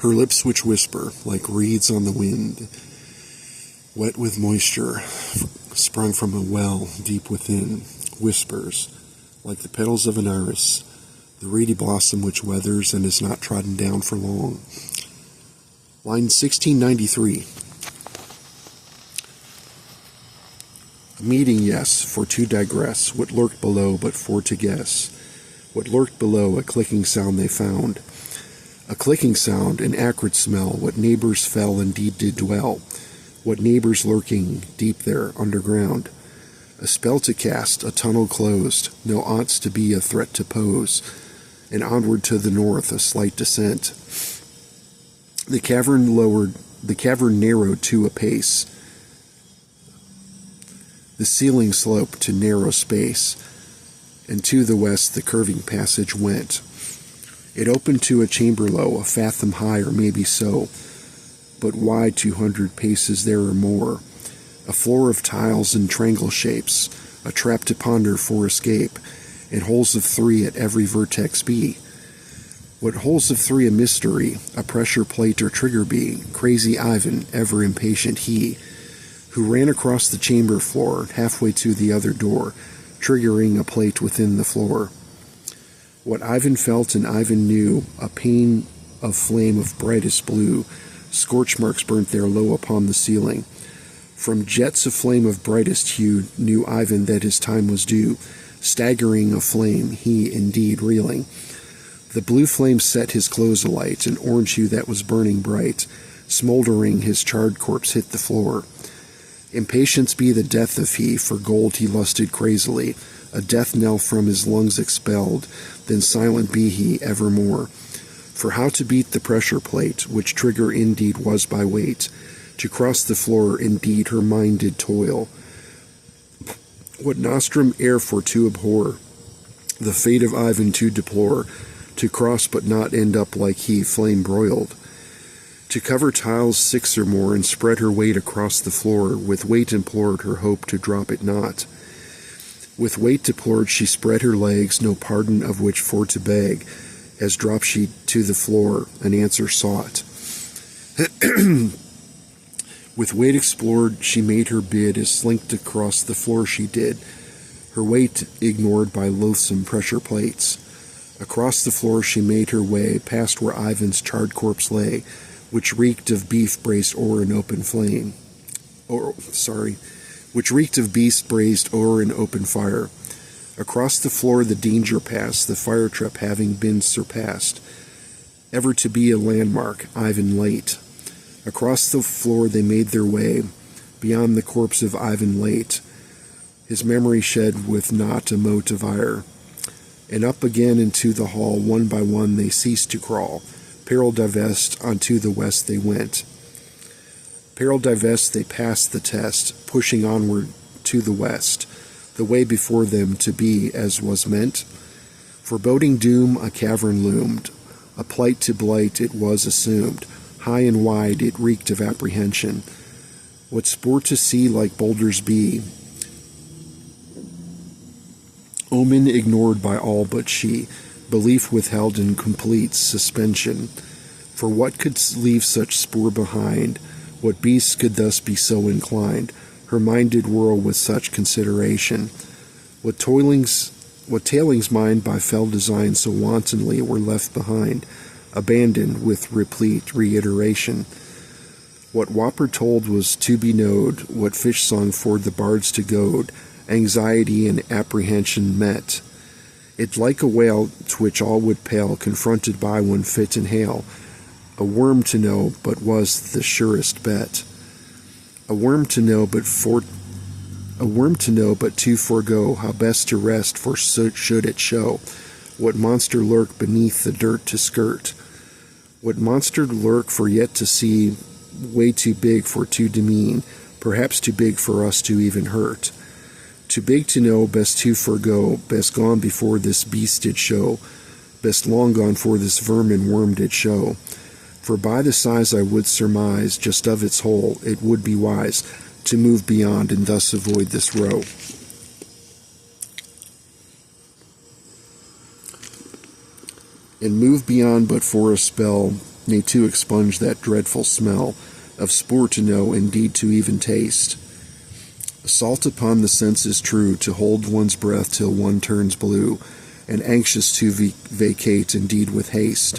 Her lips which whisper like reeds on the wind, wet with moisture, sprung from a well deep within, whispers, like the petals of an iris, the reedy blossom which weathers and is not trodden down for long. Line 1693. A meeting, yes, for to digress, what lurked below but for to guess. What lurked below, a clicking sound they found. A clicking sound, an acrid smell, what neighbors fell indeed did dwell, what neighbors lurking deep there underground. A spell to cast, a tunnel closed, no aunts to be a threat to pose, and onward to the north a slight descent. The cavern narrowed to a pace, the ceiling sloped to narrow space, and to the west the curving passage went. It opened to a chamber low, a fathom high or maybe so, but wide 200 paces there or more, a floor of tiles and triangle shapes, a trap to ponder for escape, and holes of 3 at every vertex be. What holes of 3 a mystery, a pressure plate or trigger be, crazy Ivan, ever impatient he, who ran across the chamber floor, halfway to the other door, triggering a plate within the floor. What Ivan felt and Ivan knew, a pane of flame of brightest blue, scorch marks burnt there low upon the ceiling. From jets of flame of brightest hue knew Ivan that his time was due, staggering a flame, he indeed reeling. The blue flame set his clothes alight, an orange hue that was burning bright, smoldering his charred corpse hit the floor. Impatience be the death of he, for gold he lusted crazily, a death knell from his lungs expelled, then silent be he evermore. For how to beat the pressure plate, which trigger indeed was by weight, to cross the floor indeed her mind did toil. What nostrum air for to abhor, the fate of Ivan to deplore, to cross but not end up like he, flame broiled. To cover tiles 6 or more and spread her weight across the floor, with weight implored her hope to drop it not. With weight deplored she spread her legs, no pardon of which for to beg, as dropped she to the floor, an answer sought. With weight explored she made her bid, as slinked across the floor she did, her weight ignored by loathsome pressure plates. Across the floor she made her way, past where Ivan's charred corpse lay, which reeked of beef braised o'er an open flame. Which reeked of beast braised o'er an open fire. Across the floor the danger passed, the fire trap having been surpassed, ever to be a landmark, Ivan late. Across the floor they made their way, beyond the corpse of Ivan late, his memory shed with not a mote of ire. And up again into the hall, one by one they ceased to crawl, peril divest, unto the west they went. Peril divest they passed the test, pushing onward to the west, the way before them to be as was meant. Foreboding doom a cavern loomed, a plight to blight it was assumed, high and wide it reeked of apprehension. What sport to see like boulders be, omen ignored by all but she, belief withheld in complete suspension. For what could leave such spoor behind? What beast could thus be so inclined? Her mind did whirl with such consideration. What tailings mined by fell design so wantonly were left behind, abandoned with replete reiteration. What whopper told was to be knowed, what fish song for the bards to goad, anxiety and apprehension met. It like a whale to which all would pale, confronted by one fit and hail. A worm to know, but was the surest bet. A worm to know, but to forego, how best to rest, for so should it show what monster lurk beneath the dirt to skirt. What monster lurk for yet to see, way too big for to demean, perhaps too big for us to even hurt. Too big to know, best to forego, best gone before this beast did show, best long gone for this vermin worm did show. For by the size I would surmise, just of its whole, it would be wise to move beyond and thus avoid this row. And move beyond but for a spell, nay to expunge that dreadful smell of spoor to know, indeed to even taste. Assault upon the senses true, to hold one's breath till one turns blue, and anxious to vacate, indeed with haste.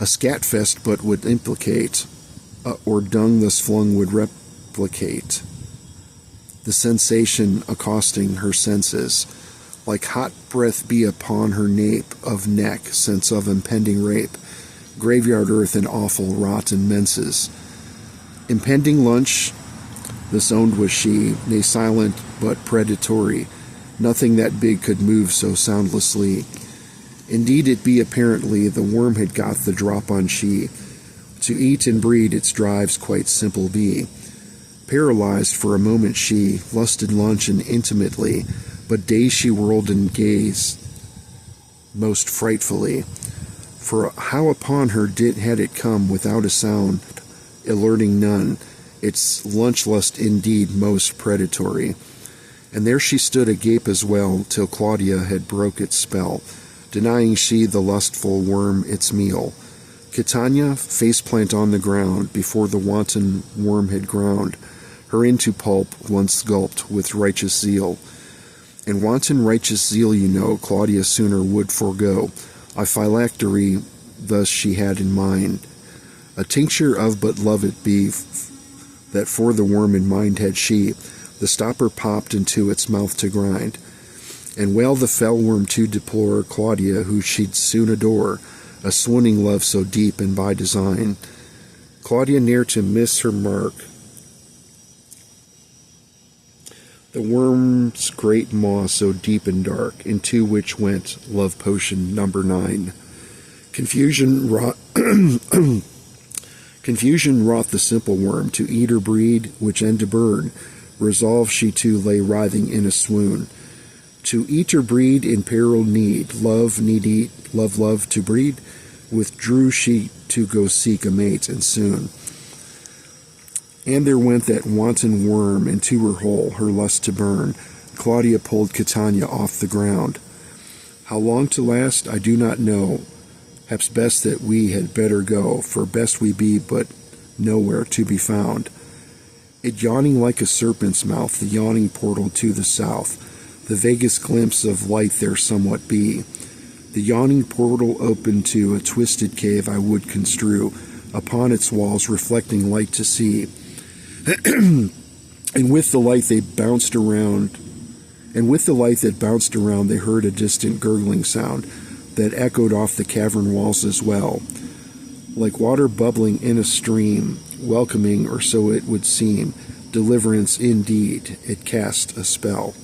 A scatfest but would implicate, or dung thus flung would replicate, the sensation accosting her senses, like hot breath be upon her nape of neck, sense of impending rape, graveyard earth and awful rotten menses. Impending lunch, this owned was she, nay silent but predatory, nothing that big could move so soundlessly. Indeed it be apparently the worm had got the drop on she, to eat and breed its drives quite simple be. Paralyzed for a moment she, lusted luncheon intimately, but days she whirled and gazed most frightfully. For how upon her had it come without a sound, alerting none, its lunch lust indeed most predatory. And there she stood agape as well, till Claudia had broke its spell, denying she the lustful worm its meal. Titania, face-plant on the ground, before the wanton worm had ground her into pulp, once gulped with righteous zeal. And wanton righteous zeal, you know, Claudia sooner would forego. A phylactery thus she had in mind, a tincture of but love it be, that for the worm in mind had she, the stopper popped into its mouth to grind. And well the fell worm to deplore Claudia, who she'd soon adore, a swooning love so deep and by design. Claudia ne'er to miss her mark, the worm's great maw so deep and dark, into which went love potion number 9. Confusion wrought the simple worm to eat or breed, which end to burn, resolved she to lay writhing in a swoon. To eat or breed in peril need, love need eat, love to breed, withdrew she to go seek a mate, and soon. And there went that wanton worm into her hole, her lust to burn. Claudia pulled Titania off the ground. How long to last, I do not know. Haps best that we had better go, for best we be but nowhere to be found. It yawning like a serpent's mouth, the yawning portal to the south, the vaguest glimpse of light there somewhat be. The yawning portal open to a twisted cave I would construe, upon its walls reflecting light to see. And with the light that bounced around, they heard a distant gurgling sound that echoed off the cavern walls as well, like water bubbling in a stream, welcoming, or so it would seem, deliverance indeed. It cast a spell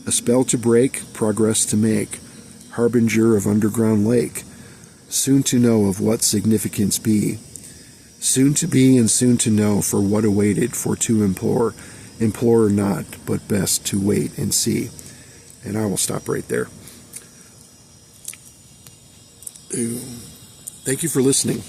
to break, progress to make, harbinger of underground lake, soon to know of what significance be. Soon to be and soon to know, for what awaited, for to implore not, but best to wait and see. And I will stop right there. Thank you for listening.